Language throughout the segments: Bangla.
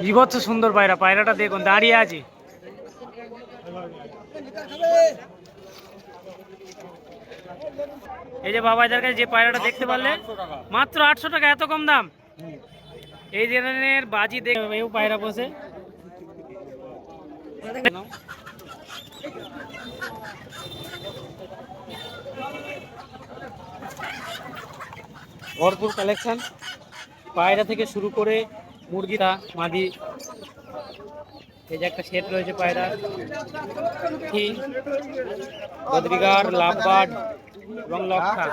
বিভৎস সুন্দর পায়রা, পায়রাটা দেখুন দাঁড়িয়ে আছে। এই যে বাবাইদার কাছে যে পায়রাটা দেখতে পারলে মাত্র 800 টাকা, এত কম দাম। এই ধরনের বাজি দেখে পায়রা বসে ভরপুর কালেকশন, পায়রা থেকে শুরু করে মুরগিরা মাদি। এই যে একটা সেট রয়েছে পায়রা, কি বদ্রিগার, লাভবার্ড এবং লক্ষা।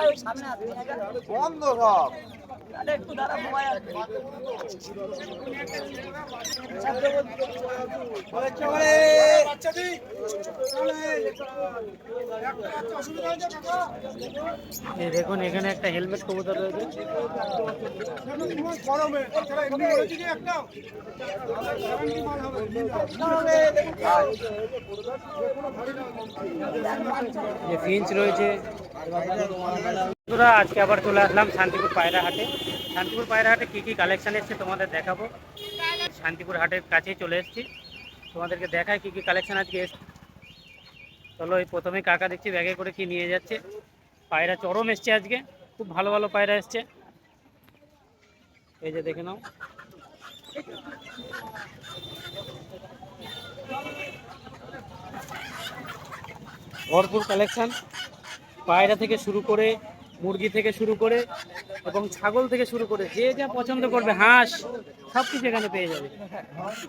দেখুন এখানে একটা হেলমেট কবুতর রয়েছে। যে ফিঞ্চ রয়েছে। আজকে আবার চলে আসলাম শান্তিপুর পায়রা হাটে। শান্তিপুর পায়রা হাটে কী কী কালেকশন এসছে তোমাদের দেখাবো। শান্তিপুর হাটের কাছেই চলে এসেছি, তোমাদেরকে দেখায় কী কী কালেকশন আজকে এসছে। চলো এই প্রথমেই কাকা দেখছি ব্যাগে করে কি নিয়ে যাচ্ছে। পায়রা চরম এসছে আজকে, খুব ভালো ভালো পায়রা এসছে। এই যে দেখে নাও, ভরপুর কালেকশন, পায়রা থেকে শুরু করে মুরগি থেকে শুরু করে এবং ছাগল থেকে শুরু করে যে যা পছন্দ করবে, হাঁস, সব কিছু এখানে পেয়ে যাবে।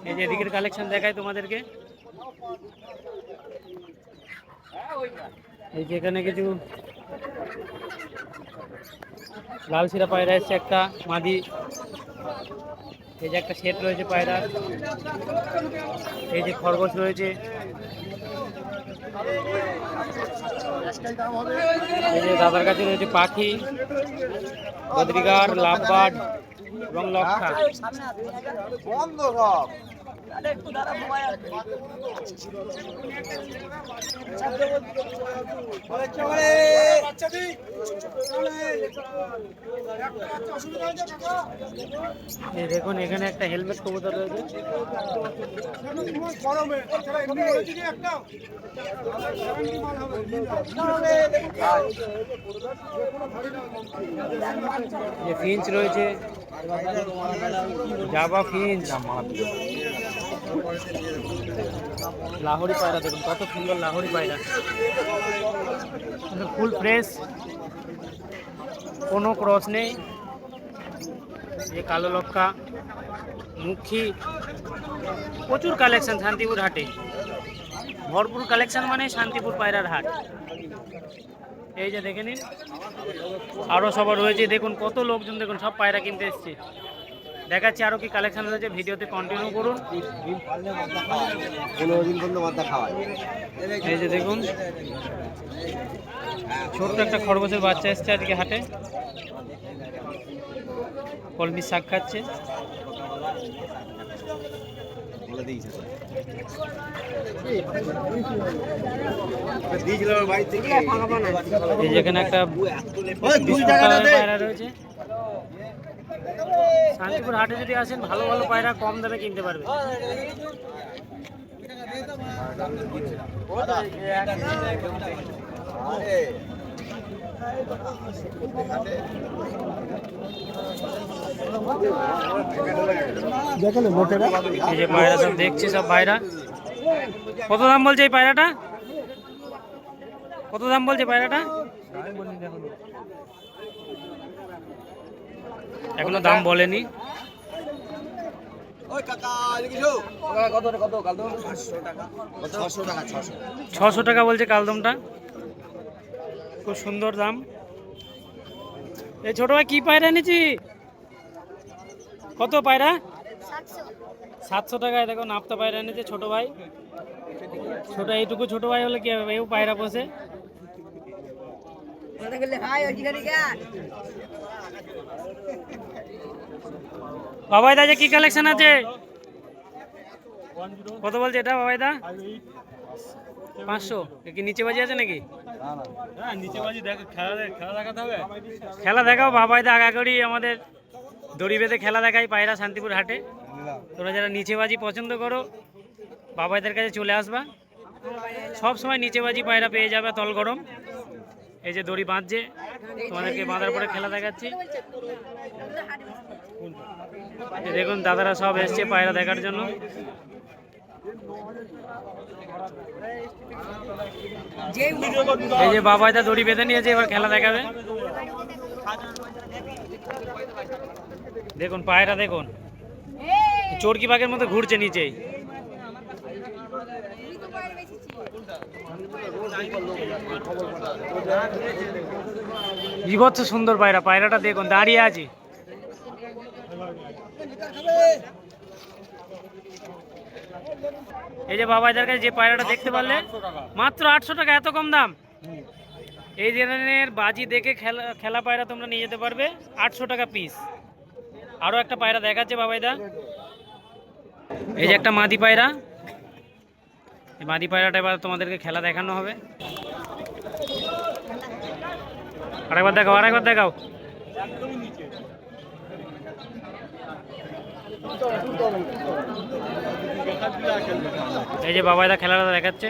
এই যে এদিকের কালেকশন দেখাই তোমাদেরকে। এই যে এখানে কিছু লাল শিরা পায়রা এসছে একটা মাদি। এই যে একটা সেট রয়েছে পায়রা। এই যে খরগোশ রয়েছে। এই যে দাদার কাছে রয়েছে পাখি, বদ্রিগার, লাভবার্ড এবং লক্ষা। দেখুন এখানে একটা হেলমেট কবুতর রয়েছে। যে ফিঞ্চ রয়েছে, জাভা ফিঞ্চ, লাহোরি পায়রা দেখুন কত সুন্দর লাহোরি পায়রা, ফুল ফ্রেশ, কোনো ক্রস নেই। যে কালো লক্ষা, মুখী, প্রচুর কালেকশন শান্তিপুর হাটে। ভরপুর কালেকশন মানে শান্তিপুর পায়রার হাট। এই যে দেখে নিন, আরও সবার রয়েছে। দেখুন কত লোকজন, দেখুন সব পায়রা কিনতে এসছে। দেখাচ্ছি আরও কি কালেকশন রয়েছে, ভিডিওতে কন্টিনিউ করুন। এই যে দেখুন ছোট্ট একটা খরগোশের বাচ্চা এসছে আজকে হাটে, কলমি শাক খাচ্ছে। যেখানে একটা পায়রা রয়েছে। শান্তিপুর হাটে যদি আসেন ভালো ভালো পায়রা কম দামে কিনতে পারবে। এই যে পায়রা সব দেখছি, সব পায়রা। কত দাম বলছে এই পায়রাটা? কত দাম বলছে পায়রাটা? এখনো দাম বলেনি। 600 টাকা বলছে কালদমটা, খুব সুন্দর দাম। এই ছোট ভাই কি পায়রা এনেছি? কত পায়রা? 700 টাকায়। দেখো নাপ্তা পায়রা এনেছে ছোট ভাই। ছোট এইটুকু ছোট ভাই হলে কি হবে, এও পায়রা বসে। বাবাই দা কি কালেকশন আছে? কত বলছে এটা বাবাই দা? 500 কি নিচে বাজি আছে নাকি? হ্যাঁ নিচে বাজি দেখ, খেলা দেখাতে হবে। খেলা দেখাও বাবাইদা আগা করি আমাদের দড়ি বেঁধে খেলা দেখাই পায়রা শান্তিপুর হাটে। তোরা যারা নিচে বাজি পছন্দ করো বাবাইদের কাছে চলে আসবা, সব সময় নিচে বাজি পায়রা পেয়ে যাবে তল গরম। এই যে দড়ি বাঁধছে, তোমাদেরকে বাঁধার পরে খেলা দেখাচ্ছি। এই দেখুন দাদারা সব এসছে পায়রা দেখার জন্য। এই যে বাবাইদা দড়ি বেঁধে নিয়েছে, এবার খেলা দেখাবে। দেখুন পায়রা দেখুন চরকি বাঘের মতো ঘুরছে নিচেই। বিভৎস সুন্দর পায়রা, পায়রাটা দেখুন দাঁড়িয়ে আছে। এই যে বাবাইদার কাছে যে পায়রাটা দেখতে পারলে মাত্র 800 টাকা, এত কম দাম। এই ধরনের বাজি দেখে খেলা পায়রা তোমরা নিয়ে যেতে পারবে 800 টাকা পিস। আরো একটা পায়রা দেখাচ্ছে বাবাইদা, এই যে একটা মাদি পায়রা। এই মাদি পায়রাটা এবার তোমাদেরকে খেলা দেখানো হবে। আরেকবার দেখাও, আরেকবার দেখাও। এই যে বাবাইদা খেলাটা দেখাচ্ছে।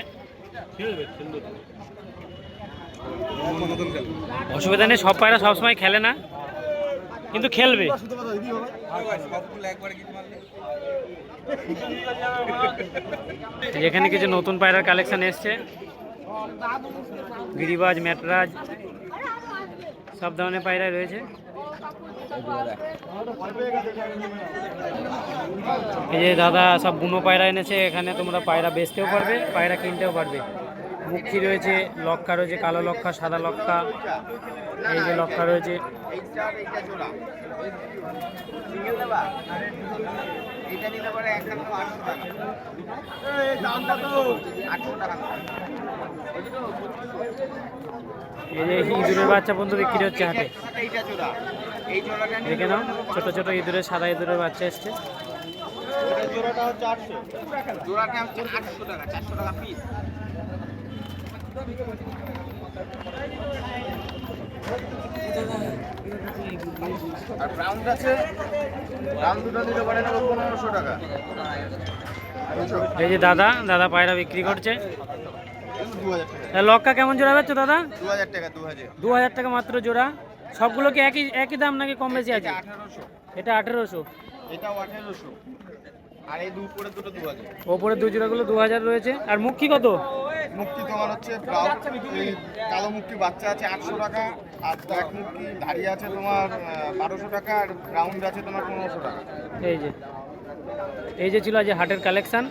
অসুবিধা নেই, সব পায়রা সবসময় খেলে না, কিন্তু খেলবে। এখানে কিছু নতুন পায়রার কালেকশন এসছে, গিরিবাজ, ম্যাটরাজ, সব ধরনের পায়রা রয়েছে। এই যে দাদা সব বুনো পায়রা এনেছে, এখানে তোমরা পায়রা বেচতেও পারবে, পায়রা কিনতেও পারবে। মুখী রয়েছে, লক্কা রয়েছে, কালো লক্কা, সাদা লক্কা, এই যে লক্কা রয়েছে। এই যে ইঁদুরের বাচ্চা পর্যন্ত বিক্রি হচ্ছে হাটে, দেখে নাও। ছোট ছোট ইঁদুরের, সাদা ইঁদুরের বাচ্চা এসছে। আর ব্রাউন আছে, ব্রাউন দুটো নিতে পারেন 1500 টাকা। এই যে দাদা পায়রা বিক্রি করছে। লক্কা কেমন জোড়া বেচছো দাদা? 2000 টাকা। 2000 টাকা মাত্র জোড়া। সবগুলো কি একই দাম নাকি কম বেশি আছে? 1800, এটা 1800, এটাও 1800, আর এই উপরে দুটো 2000। ওপরে দু জোড়াগুলো 2000 রয়েছে। আর মুখী কত? মুক্তি তোমার হচ্ছে ব্রাউন, এই কালো মুক্তি বাচ্চা আছে 800 টাকা, আর ব্ল্যাক মুক্তি ধাড়ি আছে তোমার 1200 টাকা, আর রাউন্ড আছে তোমার 1500 টাকা। এই যে ছিল আজ হাটের কালেকশন।